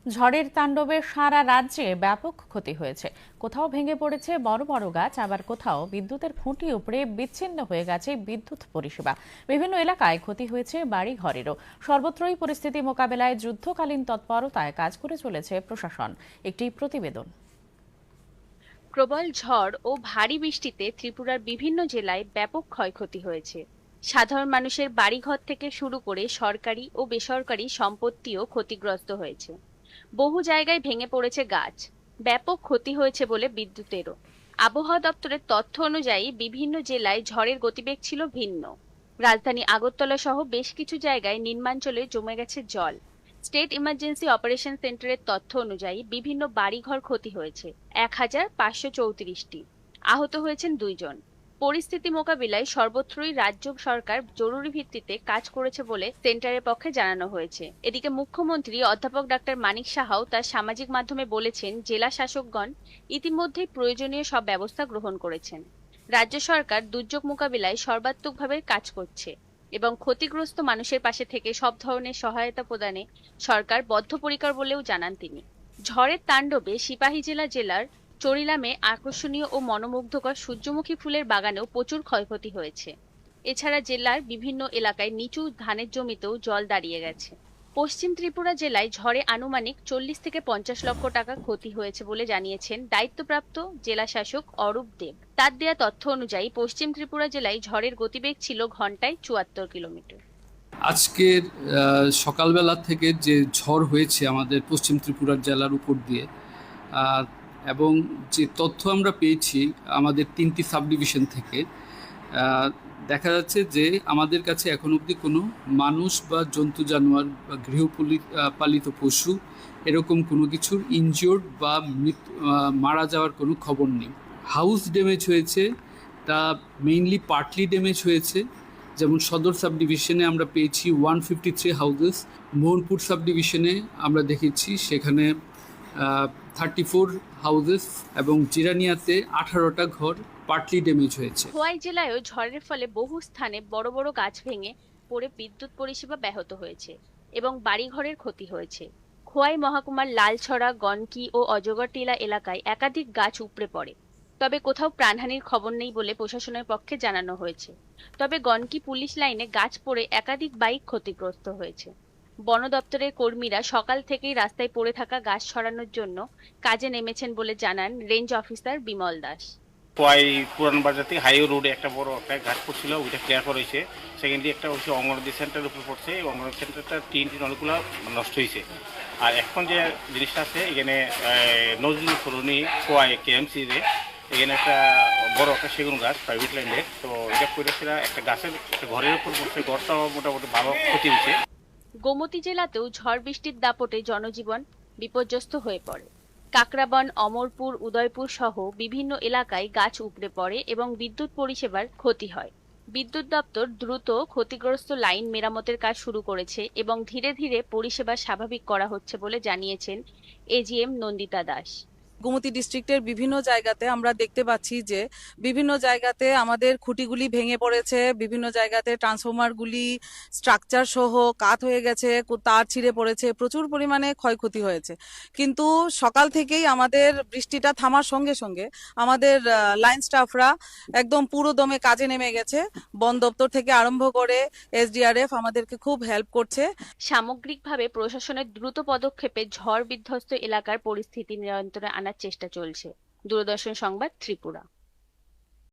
ঝড়ের তাণ্ডবে সারা রাজ্যে ব্যাপক ক্ষতি হয়েছে। কোথাও ভেঙে পড়েছে বড় বড় গাছ, আবার কোথাও বিদ্যুতের খুঁটি উপড়ে বিচ্ছিন্ন হয়ে গেছে বিদ্যুৎ পরিষেবা। বিভিন্ন এলাকায় ক্ষতি হয়েছে বাড়ি ঘরেরও। সর্বত্রই পরিস্থিতি মোকাবেলায় যুদ্ধকালীন তৎপরতায় কাজ করে চলেছে প্রশাসন। একটি প্রতিবেদন। প্রবল ঝড় ও ভারী বৃষ্টিতে ত্রিপুরার বিভিন্ন জেলায় ব্যাপক ক্ষয়ক্ষতি হয়েছে। সাধারণ মানুষের বাড়িঘর থেকে শুরু করে সরকারি ও বেসরকারি সম্পত্তিও ক্ষতিগ্রস্ত হয়েছে। বহু জায়গায় ভেঙে পড়েছে গাছ। ব্যাপক ক্ষতি হয়েছে বলে বিদ্যুতেরও। আবহাওয়া দপ্তরের তথ্য অনুযায়ী বিভিন্ন জেলায় ঝড়ের গতিবেগ ছিল ভিন্ন। রাজধানী আগরতলা সহ বেশ কিছু জায়গায় নিম্নাঞ্চলে জমে গেছে জল। স্টেট ইমার্জেন্সি অপারেশন সেন্টারের তথ্য অনুযায়ী বিভিন্ন বাড়িঘর ক্ষতি হয়েছে 1534টি। আহত হয়েছেন 2 জন। পরিস্থিতি মোকাবিলায় সর্বত্রই রাজ্য সরকার জরুরি ভিত্তিতে কাজ করেছে বলে সেন্টারের পক্ষে জানানো হয়েছে। এদিকে মুখ্যমন্ত্রী অধ্যাপক ডাক্তার মানিক সাহাও তার সামাজিক মাধ্যমে বলেছেন, জেলা শাসকগণ ইতিমধ্যেই প্রয়োজনীয় সব ব্যবস্থা গ্রহণ করেছেন। রাজ্য সরকার দুর্যোগ মোকাবিলায় সর্বাত্মকভাবে কাজ করছে এবং ক্ষতিগ্রস্ত মানুষের পাশে থেকে সব ধরনের সহায়তা প্রদানে সরকার বদ্ধপরিকর বলেও জানান তিনি। ঝড়ের তাণ্ডবে সিপাহীজলা জেলার চরিলামে আকর্ষণীয় ও মনোমুগ্ধকর সূর্যমুখী ফুলের বাগানেও প্রচুর ক্ষয়ক্ষতি হয়েছে। এছাড়া জেলার বিভিন্ন এলাকায় নিচু ধানের জমিতেও জল দাঁড়িয়ে গেছে। পশ্চিম ত্রিপুরা জেলায় ঝড়ে আনুমানিক 40 থেকে 50 লক্ষ টাকা ক্ষতি হয়েছে বলে জানিয়েছেন দায়িত্বপ্রাপ্ত জেলা শাসক অরূপ দেব। তার দেয়া তথ্য অনুযায়ী পশ্চিম ত্রিপুরা জেলায় ঝড়ের গতিবেগ ছিল ঘন্টায় 74 কিলোমিটার। আজকের সকালবেলা থেকে যে ঝড় হয়েছে আমাদের পশ্চিম ত্রিপুরার জেলার উপর দিয়ে, এবং যে তথ্য আমরা পেয়েছি আমাদের 3টি সাব ডিভিশন থেকে, দেখা যাচ্ছে যে আমাদের কাছে এখন অবধি কোনো মানুষ বা জন্তু জানোয়ার বা গৃহপালিত পশু এরকম কোনো কিছুর ইনজিওর্ড বা মারা যাওয়ার কোনো খবর নেই। হাউস ড্যামেজ হয়েছে, তা মেইনলি পার্টলি ড্যামেজ হয়েছে। যেমন সদর সাব ডিভিশনে আমরা পেয়েছি 153 হাউসেস, মোহনপুর সাব ডিভিশনে আমরা দেখেছি সেখানে 34 হাউসেস, এবং জিরানিয়াতে 18টা ঘর পার্টলি ড্যামেজ হয়েছে। খোয়াই জেলায়ও ঝড়ের ফলে বহু স্থানে বড় বড় গাছ ভেঙে পড়ে বিদ্যুৎ পরিষেবা ব্যাহত হয়েছে এবং বাড়িঘরের ক্ষতি হয়েছে। খোয়াই মহকুমার লালছড়া, গনকি ও অজগরটিলা এলাকায় একাধিক গাছ উপড়ে পড়ে। তবে কোথাও প্রাণহানির খবর নেই বলে প্রশাসনের পক্ষে জানানো হয়েছে। তবে গনকি পুলিশ লাইনে গাছ পড়ে একাধিক বাইক ক্ষতিগ্রস্ত হয়েছে। বন দপ্তরের কর্মীরা সকাল থেকেই রাস্তায় পড়ে থাকা গাছ সরানোর জন্য কাজে নেমেছেন বলে জানান রেঞ্জ অফিসার বিমল দাস। খোয়াই পুরান বাজার থেকে হাইওয়ে রোডে একটা বড় একটা গাছ পড়ছিল, ওইটা ক্লিয়ার করা হয়েছে। সেকেন্ডলি একটা হচ্ছে অঙ্গনওয়াড়ি সেন্টারের উপর পড়ছে, অঙ্গনওয়াড়ি সেন্টারটা টিন অনেকগুলো নষ্ট হয়েছে। আর এখন যে জিনিসটা আছে এখানে নজরুল সরণি খোয়াই কেএমসিতে এখানে একটা বড় একটা সেগুন গাছ প্রাইভেট ল্যান্ডে, তো এটা করেছিল একটা গাছের একটা ঘরের উপর পড়ছে, ঘরটাও মোটামুটি ভালো ক্ষতি হয়েছে। গোমতী জেলাতেও ঝড় বৃষ্টির দাপটে জনজীবন বিপর্যস্ত হয়ে পড়ে। কাকরাবন, অমরপুর, উদয়পুর সহ বিভিন্ন এলাকায় গাছ উপড়ে পড়ে এবং বিদ্যুৎ পরিষেবার ক্ষতি হয়। বিদ্যুৎ দপ্তর দ্রুত ক্ষতিগ্রস্ত লাইন মেরামতের কাজ শুরু করেছে এবং ধীরে ধীরে পরিষেবা স্বাভাবিক করা হচ্ছে বলে জানিয়েছেন এজিএম নন্দিতা দাস। গোমতী ডিস্ট্রিক্টের বিভিন্ন জায়গাতে আমরা দেখতে পাচ্ছি যে বিভিন্ন জায়গাতে আমাদের খুঁটিগুলি ভেঙে পড়েছে, বিভিন্ন জায়গাতে ট্রান্সফরমারগুলি স্ট্রাকচার সহ কাত হয়ে গেছে, তার ছিঁড়ে পড়েছে, প্রচুর পরিমাণে ক্ষয়ক্ষতি হয়েছে। কিন্তু সকাল থেকেই আমাদের বৃষ্টিটা থামার সঙ্গে সঙ্গে আমাদের লাইন স্টাফরা একদম পুরো দমে কাজে নেমে গেছে। বন দপ্তর থেকে আরম্ভ করে এসডিআরএফ আমাদেরকে খুব হেল্প করছে। সামগ্রিকভাবে প্রশাসনের দ্রুত পদক্ষেপে ঝড় বিধ্বস্ত এলাকার পরিস্থিতি নিয়ন্ত্রণে আনার চেষ্টা চলছে। দূরদর্শন সংবাদ, ত্রিপুরা।